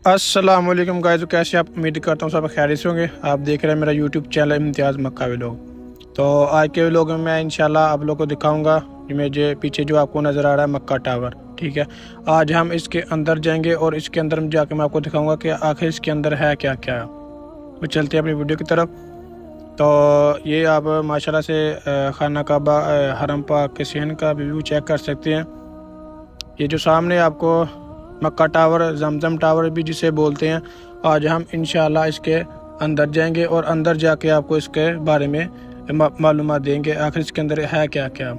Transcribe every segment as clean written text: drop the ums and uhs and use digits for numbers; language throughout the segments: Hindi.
अस्सलाम वालेकुम गाइस, कैसे आप? उम्मीद करता हूँ सब खैरियत से होंगे। आप देख रहे हैं मेरा यूट्यूब चैनल इम्तियाज़ मक्का व्लॉग। तो आज के व्लॉग में मैं इंशाल्लाह आप लोगों को दिखाऊंगा कि मेरे पीछे जो आपको नज़र आ रहा है मक्का टावर। ठीक है, आज हम इसके अंदर जाएंगे और इसके अंदर जाके मैं आपको दिखाऊंगा कि आखिर इसके अंदर है क्या क्या। तो चलते हैं अपनी वीडियो की तरफ। तो ये आप माशाल्लाह से खाना काबा हरम पाक के सहन का व्यू चेक कर सकते हैं। ये जो सामने आपको मक्का टावर, जमजम टावर भी जिसे बोलते हैं, आज हम इंशाल्लाह इसके अंदर जाएंगे और अंदर जाके आपको इसके बारे में मालूमात देंगे आखिर इसके अंदर है क्या क्या।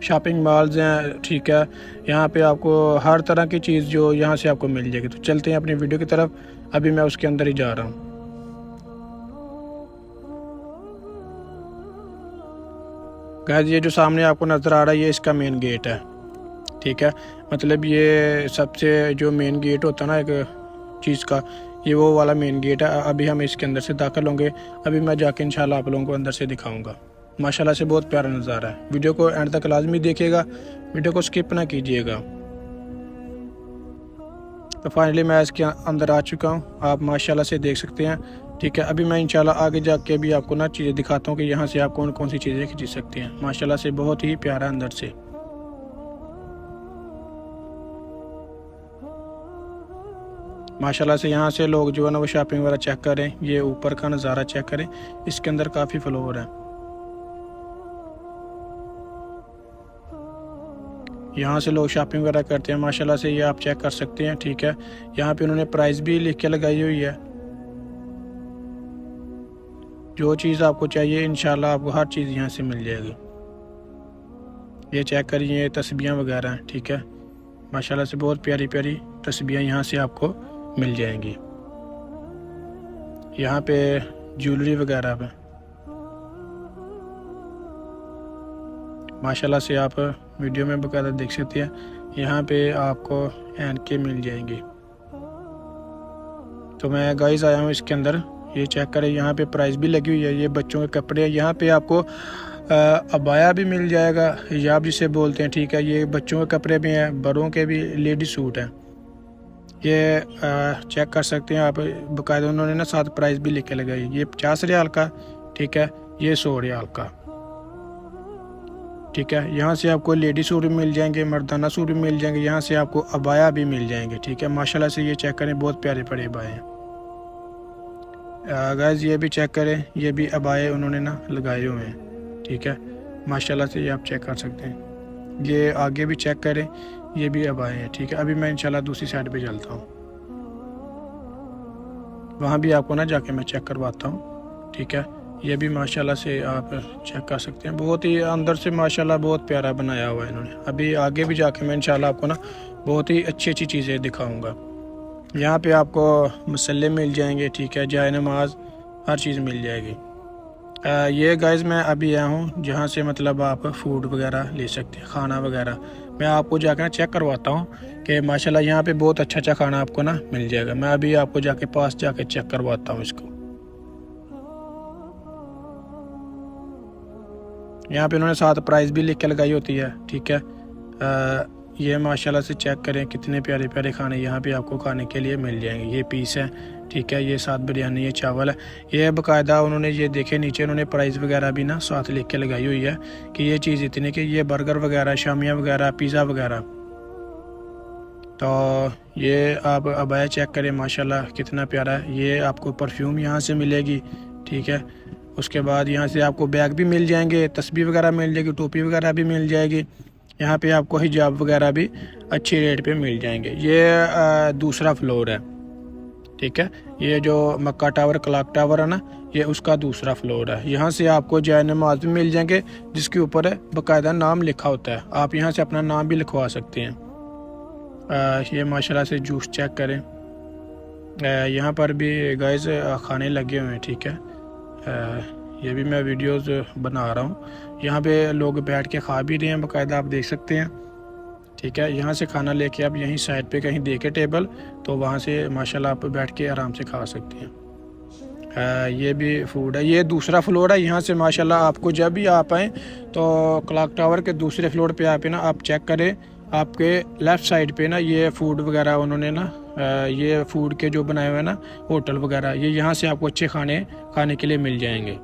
शॉपिंग मॉल्स हैं, ठीक है, यहाँ पे आपको हर तरह की चीज़ जो यहाँ से आपको मिल जाएगी। तो चलते हैं अपनी वीडियो की तरफ, अभी मैं उसके अंदर ही जा रहा हूँ। गाइस, ये जो सामने आपको नज़र आ रहा है ये इसका मेन गेट है। ठीक है, मतलब ये सबसे जो मेन गेट होता है ना एक चीज़ का, ये वो वाला मेन गेट है। अभी हम इसके अंदर से दाखिल होंगे, अभी मैं जाके इंशाल्लाह आप लोगों को अंदर से दिखाऊंगा। माशाल्लाह से बहुत प्यारा नज़ारा है। वीडियो को एंड तक लाजमी देखिएगा, वीडियो को स्किप ना कीजिएगा। तो फाइनली मैं इसके अंदर आ चुका हूँ, आप माशाल्लाह से देख सकते हैं। ठीक है, अभी मैं इंशाल्लाह आगे जाके भी आपको ना चीज़ें दिखाता हूँ कि यहाँ से आप कौन कौन सी चीज़ें खरीद सकते हैं। माशाल्लाह से बहुत ही प्यारा अंदर से। माशाल्लाह से यहाँ से लोग जो है ना वो शॉपिंग वगैरह चेक करें। ये ऊपर का नज़ारा चेक करें, इसके अंदर काफ़ी फ्लोर है। यहाँ से लोग शॉपिंग वगैरह करते हैं माशाल्लाह से, ये आप चेक कर सकते हैं। ठीक है, यहाँ पे उन्होंने प्राइस भी लिख के लगाई हुई है। जो चीज़ आपको चाहिए इंशाल्लाह आपको हर चीज़ यहाँ से मिल जाएगी। ये चेक करिए, तस्बीहां वगैरह हैं। ठीक है, माशाल्लाह से बहुत प्यारी प्यारी तस्बीहां यहाँ से आपको मिल जाएंगी। यहाँ पे ज्वेलरी वगैरह पे माशाल्लाह से आप वीडियो में बकायदा देख सकते हैं। यहाँ पे आपको ऐनकें मिल जाएंगी। तो मैं गाइस आया हूँ इसके अंदर, ये चेक करें, यहाँ पे प्राइस भी लगी हुई है। ये बच्चों के कपड़े हैं, यहाँ पे आपको अबाया भी मिल जाएगा, हिजाब जिसे बोलते हैं। ठीक है, ये बच्चों के कपड़े भी हैं, बड़ों के भी लेडी सूट हैं। ये चेक कर सकते हैं आप, बाकायदा उन्होंने ना साथ प्राइस भी लिख के लगाई। ये 50 रियाल का, ठीक है, ये 100 रियाल का। ठीक है, यहाँ से आपको लेडी सूट भी मिल जाएंगे, मर्दाना सूट भी मिल जाएंगे, यहाँ से आपको अबाया भी मिल जाएंगे। ठीक है, माशाल्लाह से ये चेक करें, बहुत प्यारे प्यारे अबाए हैं। गाइस ये भी चेक करें, ये भी अबाए उन्होंने ना लगाए हुए हैं। ठीक है, माशाल्लाह से ये आप चेक कर सकते हैं। ये आगे भी चेक करें, ये भी अबाए हैं। ठीक है, अभी मैं इंशाल्लाह दूसरी साइड पे चलता हूँ, वहाँ भी आपको ना जाके मैं चेक करवाता हूँ। ठीक है, ये भी माशाल्लाह से आप चेक कर सकते हैं, बहुत ही अंदर से माशाल्लाह बहुत प्यारा बनाया हुआ है इन्होंने। अभी आगे भी जाके मैं इंशाल्लाह आपको ना बहुत ही अच्छी अच्छी चीज़ें दिखाऊँगा। यहाँ पे आपको मसल्ले मिल जाएंगे। ठीक है, जाए नमाज हर चीज़ मिल जाएगी। ये गाइस मैं अभी आया हूँ जहाँ से मतलब आप फूड वगैरह ले सकते हैं, खाना वगैरह। मैं आपको जाकर ना चेक करवाता हूँ कि माशाल्लाह यहाँ पे बहुत अच्छा अच्छा खाना आपको ना मिल जाएगा। मैं अभी आपको जाके पास जाके चेक करवाता हूँ इसको। यहाँ पे उन्होंने साथ प्राइस भी लिख के लगाई होती है। ठीक है, ये माशाल्लाह से चेक करें, कितने प्यारे प्यारे खाने यहाँ पे आपको खाने के लिए मिल जाएंगे। ये पीस है, ठीक है, ये साथ बिरयानी, ये चावल है। ये बाकायदा उन्होंने ये देखे नीचे उन्होंने प्राइस वगैरह भी ना साथ लिख के लगाई हुई है कि ये चीज़ इतनी कि ये बर्गर वगैरह, शामिया वगैरह, पिज़्ज़ा वगैरह। तो ये आप अबाया चेक करें, माशाल्लाह कितना प्यारा है। ये आपको परफ्यूम यहाँ से मिलेगी। ठीक है, उसके बाद यहाँ से आपको बैग भी मिल जाएंगे, तस्बीह वगैरह मिल जाएगी, टोपी वगैरह भी मिल जाएगी। यहाँ पे आपको हिजाब वगैरह भी अच्छी रेट पे मिल जाएंगे। ये दूसरा फ्लोर है। ठीक है, ये जो मक्का टावर, क्लॉक टावर है ना, ये उसका दूसरा फ्लोर है। यहाँ से आपको जाए नमाज भी मिल जाएंगे, जिसके ऊपर बाकायदा नाम लिखा होता है। आप यहाँ से अपना नाम भी लिखवा सकते हैं। ये माशाल्लाह से जूस चेक करें, यहाँ पर भी गाइस खाने लगे हुए हैं। ठीक है, ये भी मैं वीडियोस बना रहा हूँ। यहाँ पे लोग बैठ के खा भी रहे हैं, बाकायदा आप देख सकते हैं। ठीक है, यहाँ से खाना लेके आप यहीं साइड पे कहीं देके टेबल, तो वहाँ से माशाल्लाह आप बैठ के आराम से खा सकते हैं। ये भी फूड है, ये दूसरा फ्लोर है। यहाँ से माशाल्लाह आपको जब भी आप आएँ तो क्लॉक टावर के दूसरे फ्लोर पे आप ना आप चेक करें, आपके लेफ़्ट साइड पे ना ये फूड वगैरह उन्होंने ना ये फूड के जो बनाए हुए हैं ना होटल वगैरह, ये यहाँ से आपको अच्छे खाने खाने के लिए मिल जाएंगे।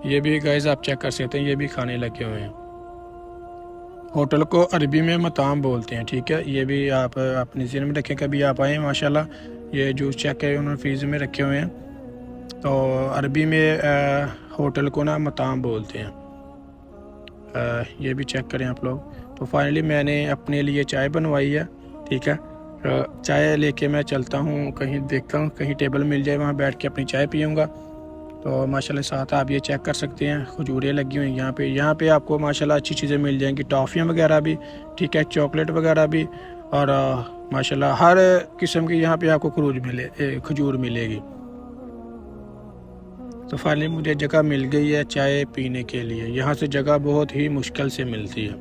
ये भी गाइस आप चेक कर सकते हैं, ये भी खाने लगे हुए हैं। होटल को अरबी में मताम बोलते हैं, ठीक है। ये भी आप अपनी ज़हन में रखें, कभी आप आएँ। माशाल्लाह ये जूस चेक है उन्होंने फ्रीज़ में रखे हुए हैं। तो अरबी में होटल को ना मताम बोलते हैं। ये भी चेक करें आप लोग। तो फाइनली मैंने अपने लिए चाय बनवाई है, ठीक है। चाय लेके मैं चलता हूँ, कहीं देखता हूँ कहीं टेबल मिल जाए, वहाँ बैठ के अपनी चाय पीऊँगा। तो माशाल्लाह साथ आप ये चेक कर सकते हैं, खजूरें लगी हुई हैं यहाँ पे आपको माशाल्लाह अच्छी चीज़ें मिल जाएंगी, टॉफ़ियाँ वगैरह भी, ठीक है, चॉकलेट वगैरह भी, और माशाल्लाह हर किस्म की यहाँ पे आपको खजूर मिलेगी। तो फाइनली मुझे जगह मिल गई है चाय पीने के लिए। यहाँ से जगह बहुत ही मुश्किल से मिलती है।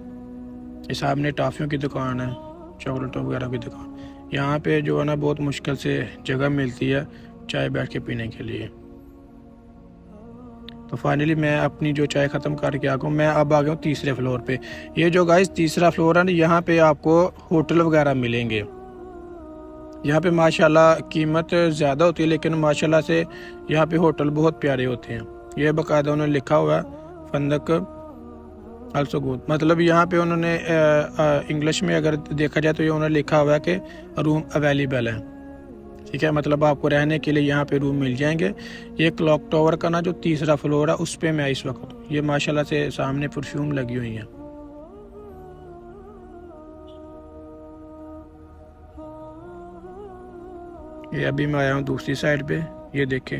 ये सामने टॉफ़ियों की दुकान है, चॉकलेटों वगैरह की दुकान। यहाँ पे जो है ना बहुत मुश्किल से जगह मिलती है चाय बैठ के पीने के लिए। तो फाइनली मैं अपनी जो चाय ख़त्म करके आ गया हूँ। मैं अब आ गया हूँ तीसरे फ्लोर पे। ये जो गाइस तीसरा फ्लोर है ना, यहाँ पे आपको होटल वगैरह मिलेंगे। यहाँ पे माशाल्लाह कीमत ज़्यादा होती है, लेकिन माशाल्लाह से यहाँ पे होटल बहुत प्यारे होते हैं। ये बाकायदा उन्होंने लिखा हुआ है फंदक अल्सो गुड, मतलब यहाँ पे उन्होंने इंग्लिश में अगर देखा जाए तो ये उन्होंने लिखा हुआ है कि रूम अवेलेबल है, ठीक है। मतलब आपको रहने के लिए यहाँ पे रूम मिल जाएंगे। ये क्लॉक टावर का ना जो तीसरा फ्लोर है उस पे मैं इस वक्त, ये माशाल्लाह से सामने परफ्यूम लगी हुई है। ये अभी मैं आया हूँ दूसरी साइड पे। ये देखें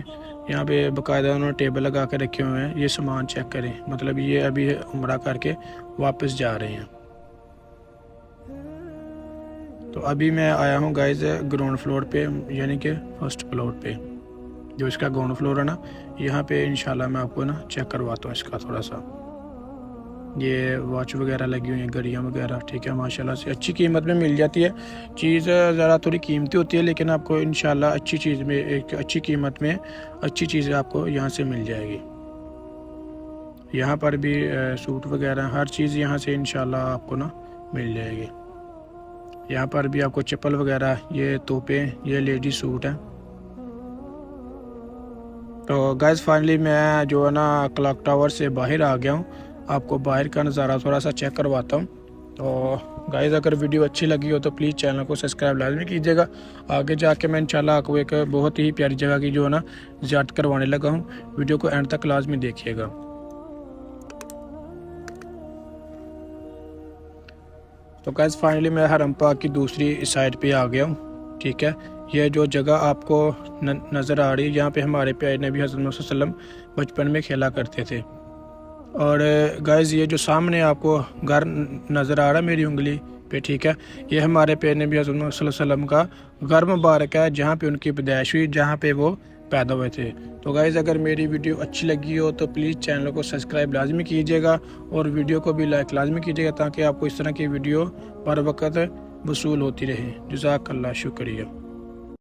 यहाँ पे बाकायदा उन्होंने टेबल लगा के रखे हुए हैं। ये सामान चेक करें, मतलब ये अभी उम्रा करके वापस जा रहे हैं। तो अभी मैं आया हूँ गाइस ग्राउंड फ्लोर पे, यानी कि फर्स्ट फ्लोर पे। जो इसका ग्राउंड फ्लोर है ना, यहाँ पे इंशाल्लाह मैं आपको ना चेक करवाता हूँ इसका थोड़ा सा। ये वॉच वगैरह लगी हुई हैं, घड़ियाँ वगैरह, ठीक है। माशाल्लाह से अच्छी कीमत में मिल जाती है। चीज़ ज़रा थोड़ी कीमती होती है, लेकिन आपको इंशाल्लाह अच्छी चीज़ में, एक अच्छी कीमत में अच्छी चीज़ें आपको यहाँ से मिल जाएगी। यहाँ पर भी सूट वगैरह हर चीज़ यहाँ से इंशाल्लाह आपको ना मिल जाएगी। यहाँ पर भी आपको चप्पल वगैरह, ये तोपे, ये लेडी सूट है। तो गाइस फाइनली मैं जो है ना क्लॉक टावर से बाहर आ गया हूँ। आपको बाहर का नज़ारा थोड़ा सा चेक करवाता हूँ। तो गाइस अगर वीडियो अच्छी लगी हो तो प्लीज़ चैनल को सब्सक्राइब लाजमी कीजिएगा। आगे जाके मैं इंशाल्लाह आपको एक बहुत ही प्यारी जगह की जो है ना ज़ियारत करवाने लगा हूँ। वीडियो को एंड तक लाजमी देखिएगा। तो गाइस फाइनली मैं हरम पाक की दूसरी साइड पे आ गया हूँ, ठीक है। यह जो जगह आपको नज़र आ रही है, यहाँ पे हमारे प्यारे नबी हज़रत मोहम्मद सल्लल्लाहु अलैहि वसल्लम बचपन में खेला करते थे। और गाइस ये जो सामने आपको घर नज़र आ रहा है मेरी उंगली पे, ठीक है, ये हमारे प्यारे नबी हज़रत मोहम्मद सल्लल्लाहु अलैहि वसल्लम का घर मुबारक है, जहाँ पे उनकी पैदाइश हुई, जहाँ पे वो पैदा हुए थे। तो गाइज़ अगर मेरी वीडियो अच्छी लगी हो तो प्लीज़ चैनल को सब्सक्राइब लाजमी कीजिएगा और वीडियो को भी लाइक लाजमी कीजिएगा, ताकि आपको इस तरह की वीडियो बर वक्त वसूल होती रहे। जज़ाकल्लाह, शुक्रिया।